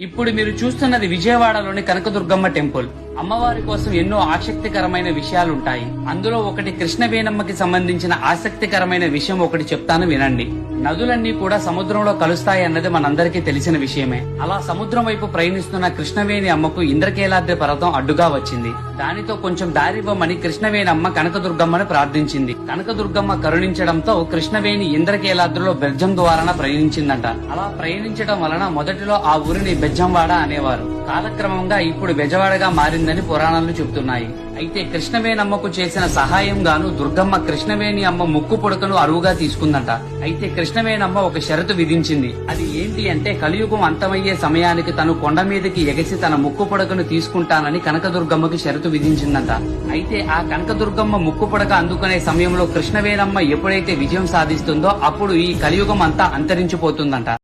ఇప్పుడు మీరు చూస్తున్నది విజయవాడలోని కనకదుర్గమ్మ టెంపుల్. అమ్మవారి కోసం ఎన్నో ఆసక్తికరమైన విషయాలుంటాయి. అందులో ఒకటి కృష్ణవేణమ్మకి సంబంధించిన ఆసక్తికరమైన విషయం ఒకటి చెప్తాను వినండి. నదులన్నీ కూడా సముద్రంలో కలుస్తాయి అన్నది మనందరికీ తెలిసిన విషయమే. అలా సముద్రం వైపు ప్రయాణిస్తున్న కృష్ణవేణి అమ్మకు ఇంద్రకీలాద్రి పర్వతం అడ్డుగా వచ్చింది. దానితో కొంచెం దారివ్వమని కృష్ణవేణమ్మ కనకదుర్గమ్మను ప్రార్థించింది. కనకదుర్గమ్మ కరుణించడంతో కృష్ణవేణి ఇంద్రకీలాద్రిలో బెజ్జం ద్వారా ప్రయాణించిందంట. అలా ప్రయాణించడం వలన మొదటిలో ఆ ఊరిని బెజ్జంవాడ అనేవారు. కాలక్రమంగా ఇప్పుడు బెజవాడగా మారిందని పురాణాలు చెబుతున్నాయి. అయితే కృష్ణవేణమ్మకు చేసిన సహాయం గాను దుర్గమ్మ కృష్ణవేణి అమ్మ ముక్కు పుడకను అరువుగా తీసుకుందంట. అయితే కృష్ణవేణమ్మ ఒక షరతు విధించింది. అది ఏంటి అంటే కలియుగం అంతమయ్యే సమయానికి తను కొండ మీదకి ఎగసి తన ముక్కు పుడకను తీసుకుంటానని కనకదుర్గమ్మకి షరతు విధించిందంట. అయితే ఆ కనకదుర్గమ్మ ముక్కు పుడక అందుకునే సమయంలో కృష్ణవేణమ్మ ఎప్పుడైతే విజయం సాధిస్తుందో అప్పుడు ఈ కలియుగం అంతా అంతరించిపోతుందంట.